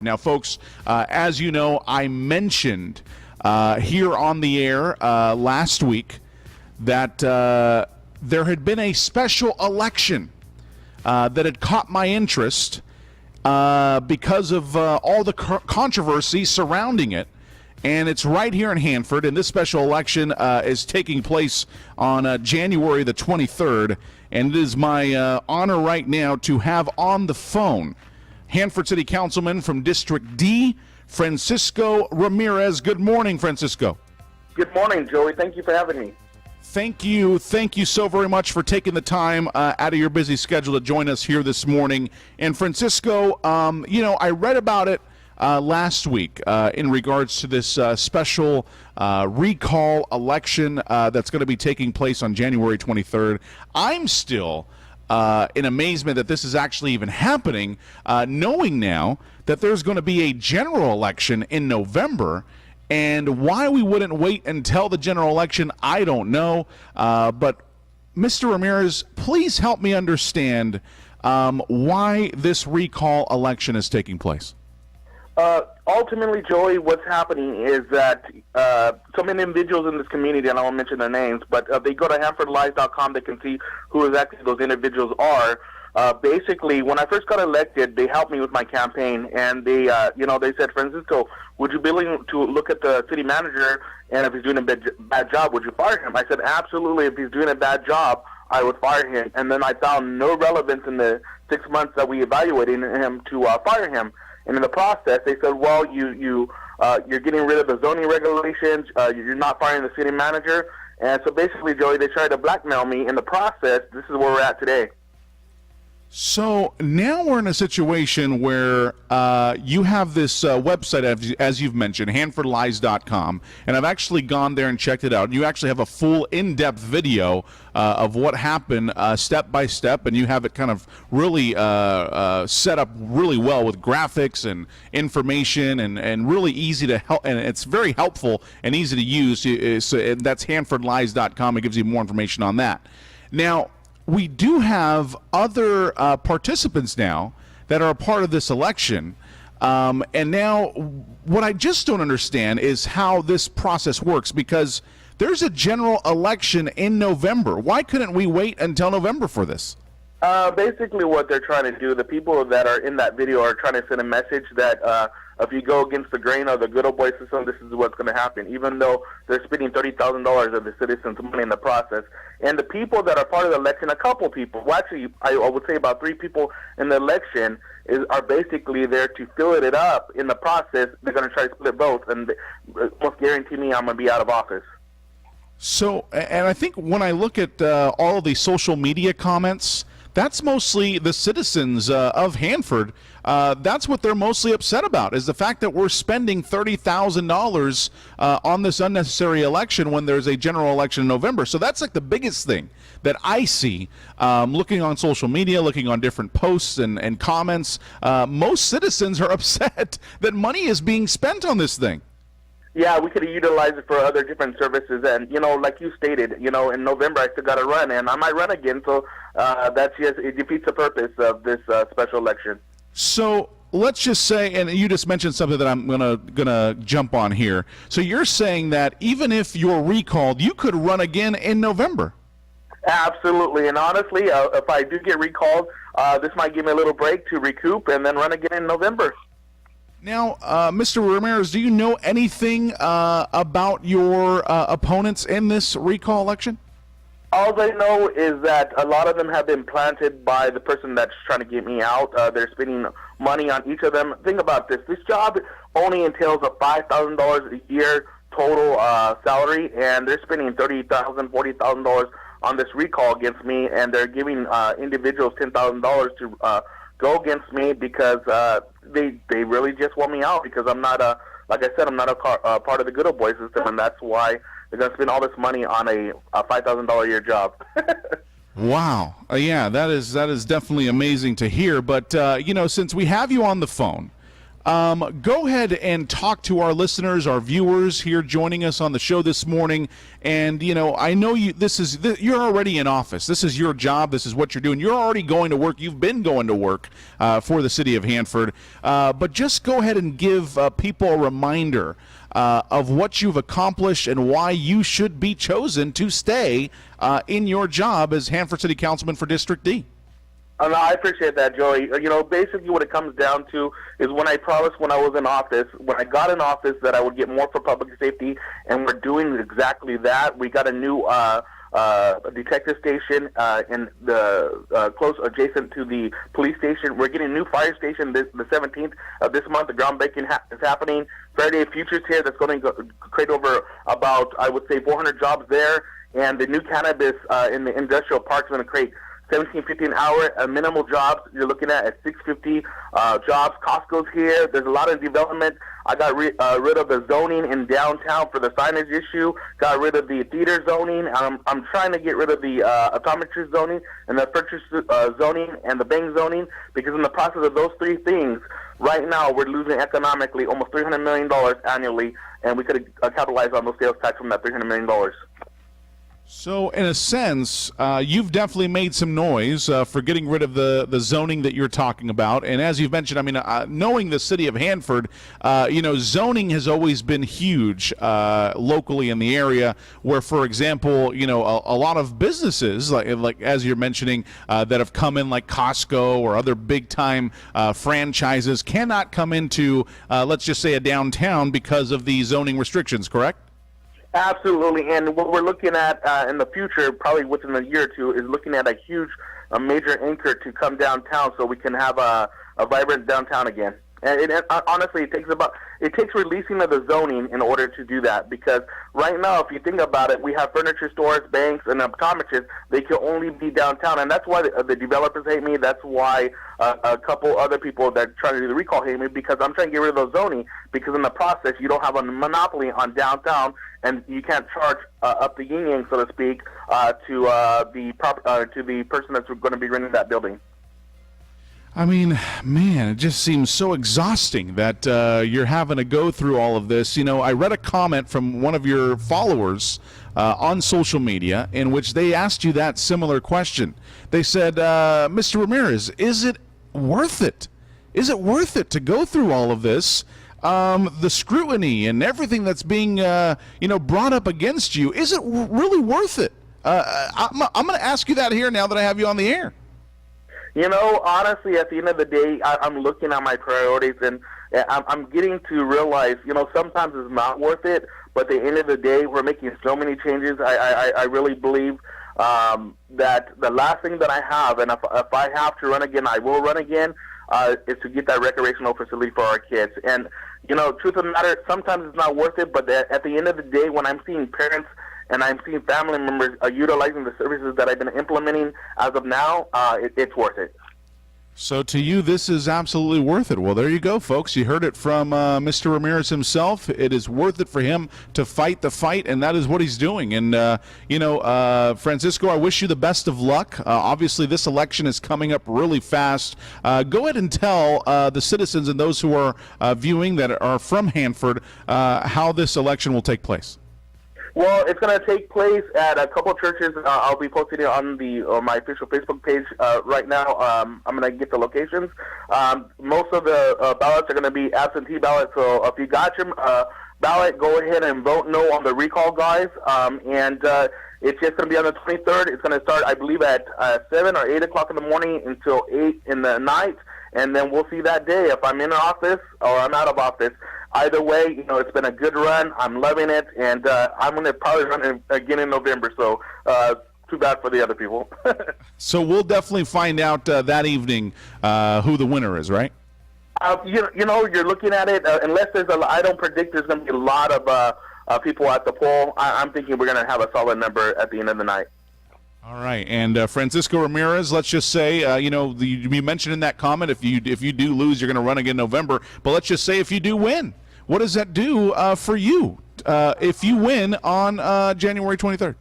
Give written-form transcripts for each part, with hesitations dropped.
Now, folks, as you know, I mentioned here on the air last week that there had been a special election that had caught my interest because of all the controversy surrounding it. And it's right here in Hanford, and this special election is taking place on January the 23rd. And it is my honor right now to have on the phone Hanford City Councilman from District D, Francisco Ramirez. Good morning, Francisco. Good morning, Joey. Thank you for having me. Thank you so very much for taking the time out of your busy schedule to join us here this morning. And Francisco, I read about it last week in regards to this special recall election that's going to be taking place on January 23rd. I'm still in amazement that this is actually even happening, knowing now that there's going to be a general election in November. And why we wouldn't wait until the general election, I don't know. But Mr. Ramirez, please help me understand why this recall election is taking place. Ultimately, Joey, what's happening is that some individuals in this community, and I won't mention their names, but they go to HanfordLive.com, they can see who exactly those individuals are. Basically, when I first got elected, they helped me with my campaign, and they said, Francisco, would you be willing to look at the city manager, and if he's doing a bad job, would you fire him? I said, absolutely. If he's doing a bad job, I would fire him. And then I found no relevance in the 6 months that we evaluated him to fire him. And in the process, they said, well, you're getting rid of the zoning regulations. You're not firing the city manager. And so basically, Joey, they tried to blackmail me. In the process, this is where we're at today. So now we're in a situation where you have this website, as you've mentioned, HanfordLives.com, and I've actually gone there and checked it out. You actually have a full in-depth video of what happened step by step, and you have it kind of really set up really well with graphics and information and really easy to help, and it's very helpful and easy to use. So that's HanfordLives.com. It gives you more information on that. Now, we do have other participants now that are a part of this election. And now what I just don't understand is how this process works, because there's a general election in November. Why couldn't we wait until November for this? Basically what they're trying to do, the people that are in that video are trying to send a message that if you go against the grain of the good old boy system, this is what's going to happen, even though they're spending $30,000 of the citizens' money in the process. And the people that are part of the election, a couple people, well, actually, I would say about 3 people in the election are basically there to fill it up. In the process, they're going to try to split votes, and most guarantee me I'm going to be out of office. So, and I think when I look at all of the social media comments, that's mostly the citizens of Hanford. That's what they're mostly upset about, is the fact that we're spending $30,000 on this unnecessary election when there's a general election in November. So that's like the biggest thing that I see looking on social media, looking on different posts and comments. Most citizens are upset that money is being spent on this thing. Yeah, we could have utilized it for other different services. And, like you stated, in November I still got to run, and I might run again. So that's just, it defeats the purpose of this special election. So let's just say, and you just mentioned something that I'm gonna jump on here. So you're saying that even if you're recalled, you could run again in November? Absolutely. And honestly, if I do get recalled, this might give me a little break to recoup and then run again in November. Now, Mr. Ramirez, do you know anything about your opponents in this recall election? All I know is that a lot of them have been planted by the person that's trying to get me out. They're spending money on each of them. Think about this. This job only entails a $5,000 a year total salary, and they're spending $30,000, $40,000 on this recall against me, and they're giving individuals $10,000 to go against me because they really just want me out, because I'm not like I said, I'm not a part of the good old boy system, and that's why they're going to spend all this money on a $5,000 a year job. Wow. Yeah, that is definitely amazing to hear. But, since we have you on the phone, Go ahead and talk to our listeners, our viewers here joining us on the show this morning. And, I know you're already in office. This is your job. This is what you're doing. You're already going to work. You've been going to work for the city of Hanford. But just go ahead and give people a reminder of what you've accomplished and why you should be chosen to stay in your job as Hanford City Councilman for District D. No, I appreciate that, Joey. Basically what it comes down to is when I promised when I was in office, when I got in office, that I would get more for public safety, and we're doing exactly that. We got a new detective station in the close adjacent to the police station. We're getting a new fire station the 17th of this month. The groundbreaking is happening. Faraday Future's here. That's going to create over about, I would say, 400 jobs there. And the new cannabis in the industrial park is going to create $17.50 an hour, minimal jobs. You're looking at $6.50 jobs. Costco's here. There's a lot of development. I got rid of the zoning in downtown for the signage issue. Got rid of the theater zoning. I'm trying to get rid of the optometry zoning and the purchase zoning and the bank zoning, because in the process of those three things, right now we're losing economically almost $300 million annually, and we could capitalize on those sales tax from that $300 million. So, in a sense, you've definitely made some noise for getting rid of the zoning that you're talking about. And as you've mentioned, knowing the city of Hanford, zoning has always been huge locally in the area, where, for example, a lot of businesses, like as you're mentioning, that have come in, like Costco or other big-time franchises, cannot come into, let's just say, a downtown because of the zoning restrictions, correct? Absolutely, and what we're looking at in the future, probably within a year or two, is looking at a major anchor to come downtown so we can have a vibrant downtown again. And honestly, it takes releasing of the zoning in order to do that, because right now, if you think about it, we have furniture stores, banks, and optometrists. They can only be downtown, and that's why the developers hate me. That's why a couple other people that try to do the recall hate me, because I'm trying to get rid of the zoning, because in the process, you don't have a monopoly on downtown, and you can't charge up the yin-yang, so to speak, to the person that's going to be renting that building. Man, it just seems so exhausting that you're having to go through all of this. I read a comment from one of your followers on social media in which they asked you that similar question. They said, Mr. Ramirez, is it worth it? Is it worth it to go through all of this? The scrutiny and everything that's being, brought up against you, is it really worth it? I'm going to ask you that here now that I have you on the air. Honestly, at the end of the day, I'm looking at my priorities, and I'm getting to realize, sometimes it's not worth it, but at the end of the day, we're making so many changes. I really believe that the last thing that I have, and if I have to run again, I will run again, is to get that recreational facility for our kids. And, truth of the matter, sometimes it's not worth it, but at the end of the day, when I'm seeing parents and I'm seeing family members utilizing the services that I've been implementing as of now, it's worth it. So to you, this is absolutely worth it. Well, there you go, folks. You heard it from Mr. Ramirez himself. It is worth it for him to fight the fight, and that is what he's doing. And, Francisco, I wish you the best of luck. Obviously, this election is coming up really fast. Go ahead and tell the citizens and those who are viewing that are from Hanford how this election will take place. Well, it's going to take place at a couple of churches. I'll be posting it on my official Facebook page right now. I'm going to get the locations. Most of the ballots are going to be absentee ballots, so if you got your ballot, go ahead and vote no on the recall, guys. And it's just going to be on the 23rd. It's going to start, I believe, at 7 or 8 o'clock in the morning until 8 in the night, and then we'll see that day if I'm in office or I'm out of office. Either way, it's been a good run. I'm loving it, and I'm going to probably run again in November, so too bad for the other people. So we'll definitely find out that evening who the winner is, right? You're looking at it, unless I don't predict there's going to be a lot of people at the poll. I'm thinking we're going to have a solid number at the end of the night. All right, and Francisco Ramirez, let's just say, you mentioned in that comment, if you do lose, you're going to run again in November, but let's just say if you do win, what does that do for you if you win on January 23rd?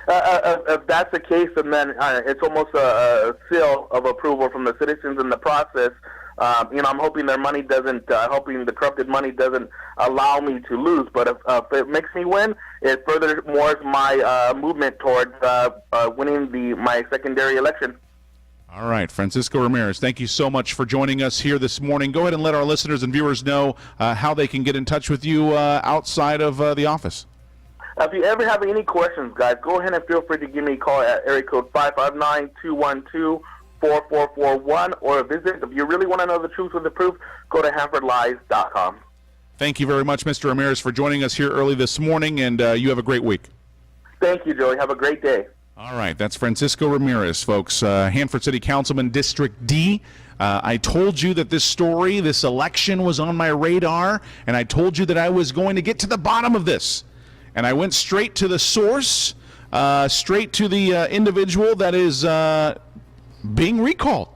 If that's the case, and then it's almost a seal of approval from the citizens in the process I'm hoping their money doesn't, hoping the corrupted money doesn't allow me to lose. But if it makes me win, it furthermore my movement towards winning my secondary election. All right, Francisco Ramirez, thank you so much for joining us here this morning. Go ahead and let our listeners and viewers know how they can get in touch with you outside of the office. If you ever have any questions, guys, go ahead and feel free to give me a call at area code 559-212-4441, or visit, if you really want to know the truth or the proof, go to HanfordLies.com. Thank you very much, Mr. Ramirez, for joining us here early this morning, and you have a great week. Thank you, Joey. Have a great day. All right, that's Francisco Ramirez, folks, Hanford City Councilman, District D. I told you that this election was on my radar, and I told you that I was going to get to the bottom of this. And I went straight to the source, straight to the individual that is being recalled.